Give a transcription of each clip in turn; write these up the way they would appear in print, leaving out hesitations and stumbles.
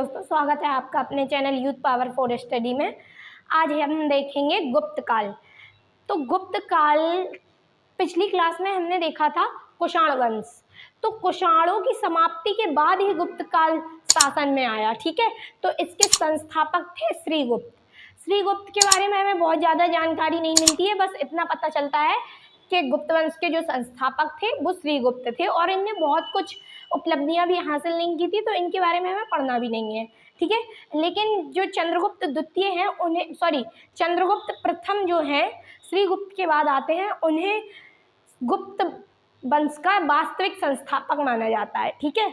दोस्तों, स्वागत है आपका अपने channel youth power for study में। आज हम देखेंगे गुप्त काल। तो गुप्त काल पिछली क्लास में हमने देखा था कुषाण वंश। तो कुषाणों की समाप्ति के बाद ही गुप्त काल शासन में आया। ठीक है, तो इसके संस्थापक थे श्रीगुप्त। श्रीगुप्त के बारे में हमें बहुत ज़्यादा जानकारी नहीं मिलती है, बस इतना पता चलता है कि गुप्त वंश के जो संस्थापक थे वो श्रीगुप्त थे और इनने बहुत कुछ उपलब्धियां भी हासिल नहीं की थी, तो इनके बारे में हमें पढ़ना भी नहीं है। ठीक है, लेकिन जो चंद्रगुप्त द्वितीय हैं उन्हें चंद्रगुप्त प्रथम जो हैं श्रीगुप्त के बाद आते हैं, उन्हें गुप्त वंश का वास्तविक संस्थापक माना जाता है। ठीक है,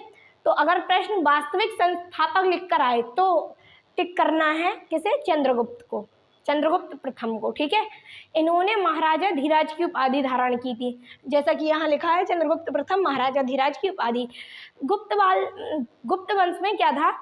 तो अगर प्रश्न वास्तविक संस्थापक लिखकर आए तो टिक करना है किसे? चंद्रगुप्त को, चंद्रगुप्त प्रथम को। ठीक है, इन्होंने महाराजा धीराज की उपाधि धारण की थी, जैसा कि यहाँ लिखा है चंद्रगुप्त प्रथम महाराजा धीराज की उपाधि। गुप्त वंश में क्या था,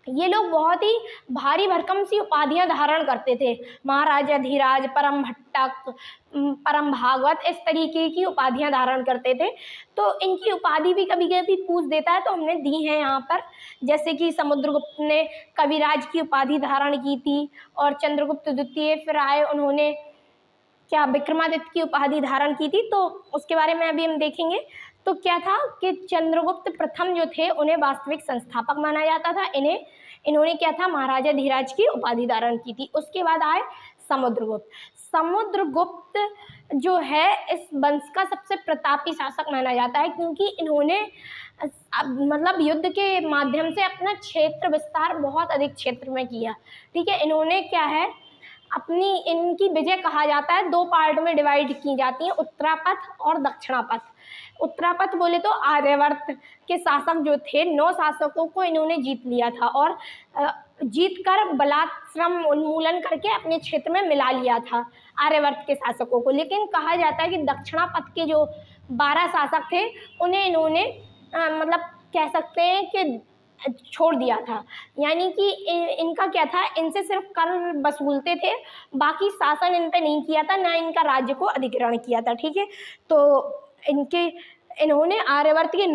ये लोग बहुत ही भारी भरकम सी उपाधियां धारण करते थे। महाराजा धीराज, परम भट्टक, परम भागवत, इस तरीके की उपाधियां धारण करते थे। तो इनकी उपाधि भी कभी कभी पूछ देता है, तो हमने दी है यहाँ पर। जैसे कि समुद्रगुप्त ने कविराज की उपाधि धारण की थी और चंद्रगुप्त द्वितीय फिर आए, उन्होंने क्या विक्रमादित्य की उपाधि धारण की थी, तो उसके बारे में अभी हम देखेंगे। तो क्या था कि चंद्रगुप्त प्रथम जो थे उन्हें वास्तविक संस्थापक माना जाता था। इन्होंने क्या था, महाराजा धीराज की उपाधि धारण की थी। उसके बाद आए समुद्रगुप्त। समुद्रगुप्त जो है इस वंश का सबसे प्रतापी शासक माना जाता है, क्योंकि इन्होंने मतलब युद्ध के माध्यम से अपना क्षेत्र विस्तार बहुत अधिक क्षेत्र में किया। ठीक है, इन्होंने क्या है इनकी विजय कहा जाता है, दो पार्ट में डिवाइड की जाती है, उत्तरापथ और दक्षिणापथ। उत्तरापथ बोले तो आर्यवर्त के शासक जो थे, 9 शासकों को इन्होंने जीत लिया था और जीत कर बलात्श्रम उन्मूलन करके अपने क्षेत्र में मिला लिया था आर्यवर्त के शासकों को। लेकिन कहा जाता है कि दक्षिणापथ के जो 12 शासक थे उन्हें इन्होंने मतलब कह सकते हैं कि छोड़ दिया था। यानी कि इनका क्या था, इनसे सिर्फ कर वसूलते थे, बाकी शासन इन पे नहीं किया था, ना इनका राज्य को अधिग्रहण किया था। ठीक है, तो इन्होंने आर्यवर्त के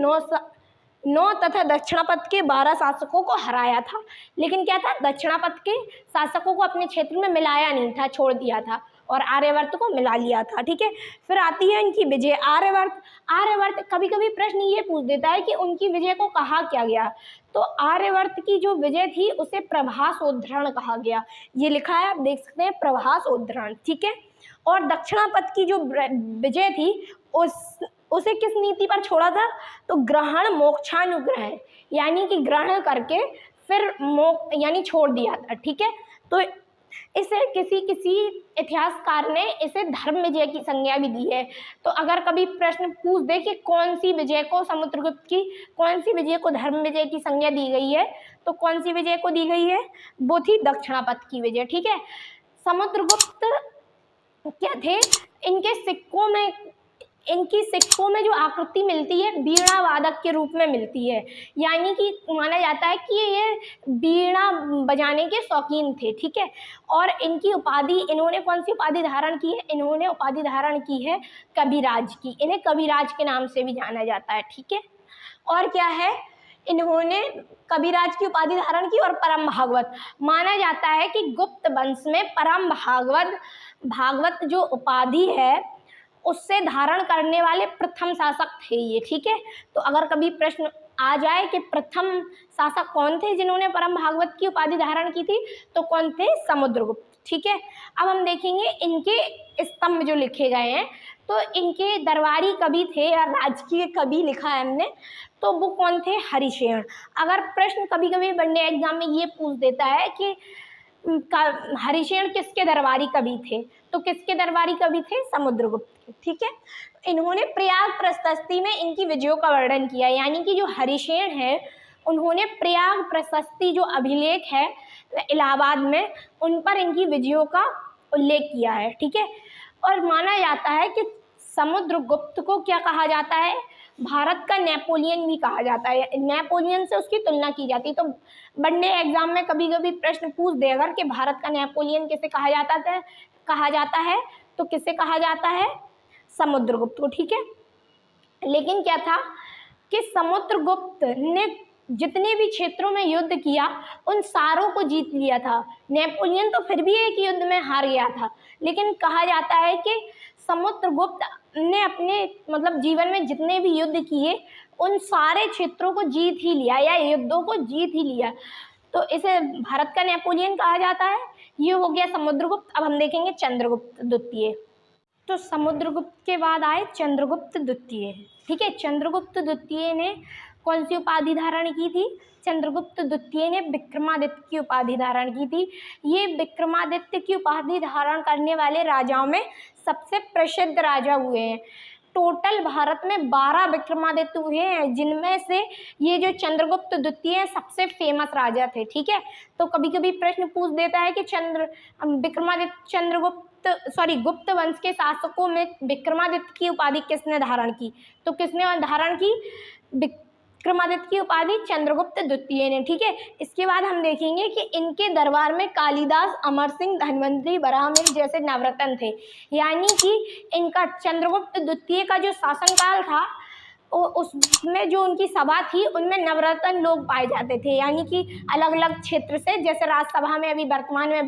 9 तथा दक्षिणापथ के 12 शासकों को हराया था। लेकिन क्या था, दक्षिणापथ के शासकों को अपने क्षेत्र में मिलाया नहीं था, छोड़ दिया था और आर्यवर्त को मिला लिया था। ठीक है, फिर आती है इनकी विजय। आर्यवर्त कभी कभी प्रश्न ये पूछ देता है कि उनकी विजय को कहा क्या गया। तो आर्यवर्त की जो विजय थी उसे प्रभासोद्धरण कहा गया। ये लिखा है, आप देख सकते हैं, प्रभासोद्धरण। ठीक है, और दक्षिणापथ की जो विजय थी उसे किस नीति पर छोड़ा था, तो ग्रहण मोक्षानुग्रह, यानी कि ग्रहण करके फिर यानी छोड़ दिया था। ठीक है, तो इसे किसी इतिहासकार ने इसे धर्म विजय की संज्ञा भी दी है। तो अगर कभी प्रश्न पूछ दे कि कौन सी विजय को समुद्रगुप्त की कौन सी विजय को धर्म विजय की संज्ञा दी गई है, तो कौन सी विजय को दी गई है, वो थी दक्षिणापथ की विजय। ठीक है, समुद्रगुप्त क्या थे, इनकी सिक्कों में जो आकृति मिलती है वीणा वादक के रूप में मिलती है, यानी कि माना जाता है कि ये वीणा बजाने के शौकीन थे। ठीक है, और इनकी उपाधि, इन्होंने कौन सी उपाधि धारण की है, इन्होंने उपाधि धारण की है कविराज की। इन्हें कविराज के नाम से भी जाना जाता है। ठीक है, और क्या है, इन्होंने कविराज की उपाधि धारण की और परम भागवत। माना जाता है कि गुप्त वंश में परम भागवत जो उपाधि है उससे धारण करने वाले प्रथम शासक थे ये। ठीक है, तो अगर कभी प्रश्न आ जाए कि प्रथम शासक कौन थे जिन्होंने परम भागवत की उपाधि धारण की थी, तो कौन थे? समुद्रगुप्त। ठीक है, अब हम देखेंगे इनके स्तंभ जो लिखे गए हैं, तो इनके दरबारी कवि थे या राजकीय कवि लिखा है हमने, तो वो कौन थे? हरिशेन। अगर प्रश्न कभी कभी वनडे एग्जाम में ये पूछ देता है कि हरिशेन किसके दरबारी कवि थे, तो किसके दरबारी कवि थे? समुद्रगुप्त के। ठीक है, इन्होंने प्रयाग प्रशस्ति में इनकी विजयों का वर्णन किया, यानी कि जो हरिशेन है उन्होंने प्रयाग प्रशस्ति जो अभिलेख है इलाहाबाद में, उन पर इनकी विजयों का उल्लेख किया है। ठीक है, और माना जाता है कि समुद्रगुप्त को क्या कहा जाता है? भारत का नेपोलियन भी कहा जाता है, नेपोलियन से उसकी तुलना की जाती है। तो वनडे एग्जाम में कभी कभी प्रश्न पूछ दे अगर कि भारत का नेपोलियन किसे कहा जाता है, तो किसे कहा जाता है? समुद्रगुप्त को। ठीक है, लेकिन क्या था कि समुद्रगुप्त ने जितने भी क्षेत्रों में युद्ध किया उन सारों को जीत लिया था। नेपोलियन तो फिर भी एक युद्ध में हार गया था, लेकिन कहा जाता है कि समुद्रगुप्त ने अपने मतलब जीवन में जितने भी युद्ध किए उन सारे क्षेत्रों को जीत ही लिया या युद्धों को जीत ही लिया, तो इसे भारत का नेपोलियन कहा जाता है। ये हो गया समुद्रगुप्त। अब हम देखेंगे चंद्रगुप्त द्वितीय। तो समुद्रगुप्त के बाद आए चंद्रगुप्त द्वितीय। ठीक है, चंद्रगुप्त द्वितीय ने कौन सी उपाधि धारण की थी? चंद्रगुप्त द्वितीय ने विक्रमादित्य की उपाधि धारण की थी। ये विक्रमादित्य की उपाधि धारण करने वाले राजाओं में सबसे प्रसिद्ध राजा हुए हैं। टोटल भारत में 12 विक्रमादित्य हुए हैं, जिनमें से ये जो चंद्रगुप्त द्वितीय है सबसे फेमस राजा थे। ठीक है, तो कभी कभी प्रश्न पूछ देता है कि गुप्त वंश के शासकों में विक्रमादित्य की उपाधि किसने धारण की? तो किसने धारण की? विक्रमादित्य की उपाधि चंद्रगुप्त द्वितीय ने। ठीक है, इसके बाद हम देखेंगे कि इनके दरबार में कालिदास, अमर सिंह, धन्वंतरी, बराहमिहिर जैसे नवरत्न थे। यानी कि इनका चंद्रगुप्त द्वितीय का जो शासनकाल था उसमें जो उनकी सभा थी उनमें नवरत्न लोग पाए जाते थे, यानी कि अलग अलग क्षेत्र से। जैसे राज्यसभा में अभी वर्तमान में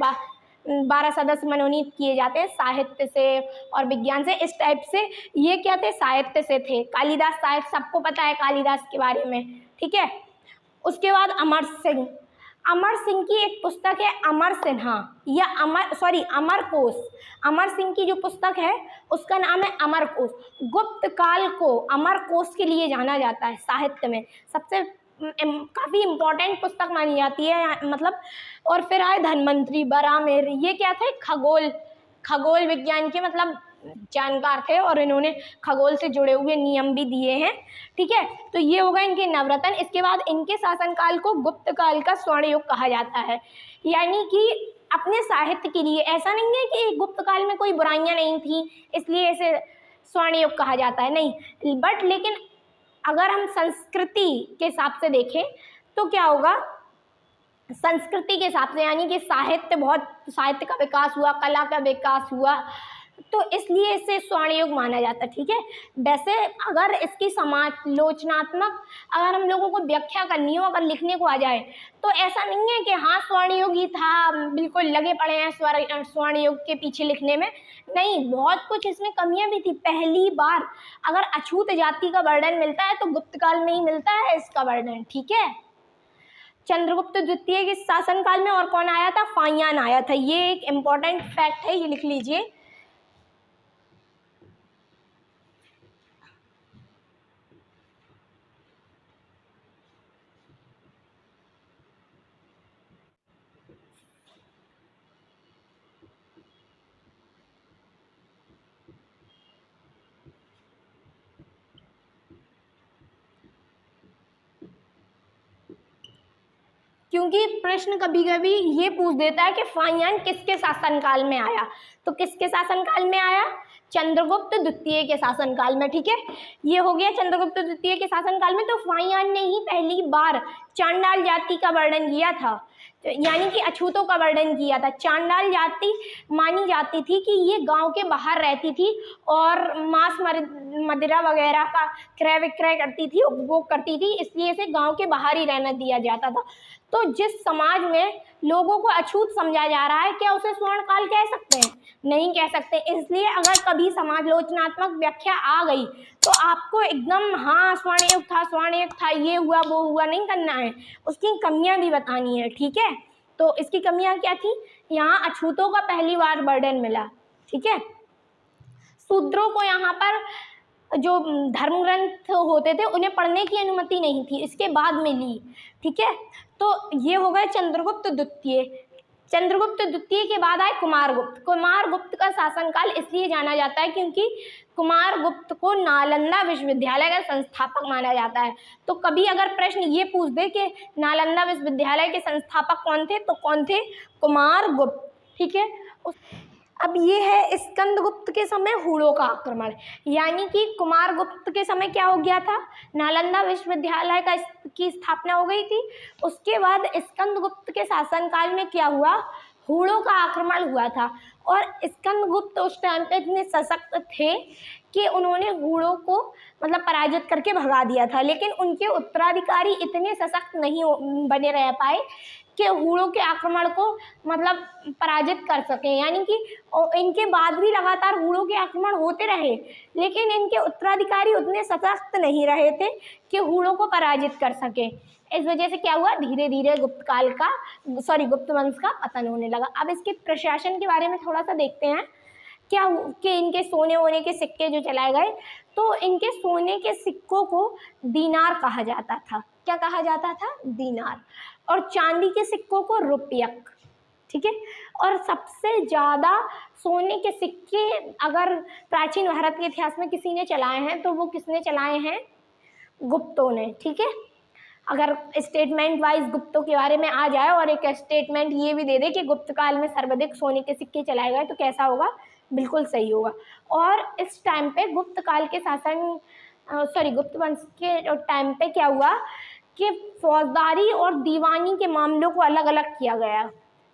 12 सदस्य मनोनीत किए जाते हैं, साहित्य से और विज्ञान से, इस टाइप से। ये क्या थे? साहित्य से थे। कालिदास साहित्य, सबको पता है कालिदास के बारे में। ठीक है, उसके बाद अमर सिंह। अमर सिंह की एक पुस्तक है अमर सिन्हा या अमर कोश। अमर सिंह की जो पुस्तक है उसका नाम है अमर कोश। गुप्त काल को अमर कोश के लिए जाना जाता है साहित्य में, सबसे काफ़ी इम्पोर्टेंट पुस्तक मानी जाती है मतलब। और फिर आए धन्वंतरी, बराहमिहिर। ये क्या थे? खगोल विज्ञान के मतलब जानकार थे और इन्होंने खगोल से जुड़े हुए नियम भी दिए हैं। ठीक है, तो ये होगा इनके नवरत्न। इसके बाद इनके शासनकाल को गुप्त काल का स्वर्ण युग कहा जाता है, यानी कि अपने साहित्य के लिए। ऐसा नहीं है कि गुप्त काल में कोई बुराइयां नहीं थी इसलिए इसे स्वर्ण युग कहा जाता है, नहीं। बट लेकिन अगर हम संस्कृति के हिसाब से देखें तो क्या होगा? संस्कृति के हिसाब से, यानी कि साहित्य का विकास हुआ, कला का विकास हुआ, तो इसलिए इसे स्वर्ण युग माना जाता है। ठीक है, वैसे अगर इसकी समालोचनात्मक अगर हम लोगों को व्याख्या करनी हो, अगर लिखने को आ जाए, तो ऐसा नहीं है कि हाँ स्वर्ण युग ही था, बिल्कुल लगे पड़े हैं स्वर्ण युग के पीछे लिखने में। नहीं, बहुत कुछ इसमें कमियां भी थी। पहली बार अगर अछूत जाति का वर्णन मिलता है तो गुप्त काल में ही मिलता है इसका वर्णन। ठीक है, चंद्रगुप्त द्वितीय के शासनकाल में और कौन आया था? फाहियान आया था। ये एक इम्पॉर्टेंट फैक्ट है, ये लिख लीजिए। क्योंकि प्रश्न कभी कभी ये पूछ देता है कि फाहियान किसके शासनकाल में आया, तो किसके शासनकाल में आया? चंद्रगुप्त द्वितीय के शासनकाल में। ठीक है, ये हो गया चंद्रगुप्त द्वितीय के शासनकाल में। तो फाहियान ने ही पहली बार चांडाल जाति का वर्णन किया था, यानी कि अछूतों का वर्णन किया था। चांडाल जाति मानी जाती थी कि ये गांव के बाहर रहती थी और मांस मदिरा वगैरह का क्रय विक्रय करती थी, उपभोग करती थी, इसलिए इसे गांव के बाहर ही रहने दिया जाता था। तो जिस समाज में लोगों को अछूत समझा जा रहा है, क्या उसे स्वर्ण काल कह सकते हैं? नहीं कह सकते। इसलिए अगर कभी समालोचनात्मक व्याख्या आ गई तो आपको एकदम हाँ स्वर्ण युग था, ये हुआ वो हुआ नहीं करना है, उसकी कमियां भी बतानी है। ठीक है, तो इसकी कमियां क्या थी? यहाँ अछूतों का पहली बार वर्णन मिला। ठीक है, शूद्रों को यहाँ पर जो धर्म ग्रंथ होते थे उन्हें पढ़ने की अनुमति नहीं थी, इसके बाद मिली। ठीक है, तो ये हो गए चंद्रगुप्त द्वितीय। चंद्रगुप्त द्वितीय के बाद आए कुमारगुप्त। कुमारगुप्त का शासनकाल इसलिए जाना जाता है क्योंकि कुमारगुप्त को नालंदा विश्वविद्यालय का संस्थापक माना जाता है। तो कभी अगर प्रश्न ये पूछ दे कि नालंदा विश्वविद्यालय के संस्थापक कौन थे, तो कौन थे? कुमारगुप्त। ठीक है, अब ये है स्कंदगुप्त के समय हूणों का आक्रमण, यानी कि कुमारगुप्त के समय क्या हो गया था? नालंदा विश्वविद्यालय की स्थापना हो गई थी। उसके बाद स्कंदगुप्त के शासनकाल में क्या हुआ? हूणों का आक्रमण हुआ था और स्कंदगुप्त उस टाइम पे इतने सशक्त थे कि उन्होंने हूणों को मतलब पराजित करके भगा दिया था, लेकिन उनके उत्तराधिकारी इतने सशक्त नहीं बने रह पाए कि हूणों के आक्रमण को मतलब पराजित कर सकें। यानी कि इनके बाद भी लगातार हूणों के आक्रमण होते रहे, लेकिन इनके उत्तराधिकारी उतने सशक्त नहीं रहे थे कि हूणों को पराजित कर सकें। इस वजह से क्या हुआ, धीरे धीरे गुप्त वंश का पतन होने लगा। अब इसके प्रशासन के बारे में थोड़ा सा देखते हैं क्या कि इनके सोने वोने के सिक्के जो चलाए गए, तो इनके सोने के सिक्कों को दीनार कहा जाता था। क्या कहा जाता था? दीनार। और चांदी के सिक्कों को रुपयक। ठीक है। और सबसे ज़्यादा सोने के सिक्के अगर प्राचीन भारत के इतिहास में किसी ने चलाए हैं तो वो किसने चलाए हैं? गुप्तों ने। ठीक है। अगर स्टेटमेंट वाइज गुप्तों के बारे में आ जाए और एक स्टेटमेंट ये भी दे दे कि गुप्त काल में सर्वाधिक सोने के सिक्के चलाए गए, तो कैसा होगा? बिल्कुल सही होगा। और इस टाइम पे गुप्त काल के गुप्त वंश के टाइम पे क्या हुआ कि फौजदारी और दीवानी के मामलों को अलग अलग किया गया।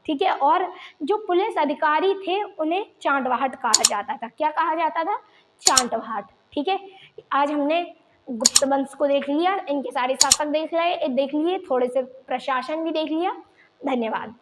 ठीक है। और जो पुलिस अधिकारी थे उन्हें चांटवाहट कहा जाता था। क्या कहा जाता था? चांटवाहट। ठीक है। आज हमने गुप्त वंश को देख लिया, इनके सारे शासक देख लिए, थोड़े से प्रशासन भी देख लिया। धन्यवाद।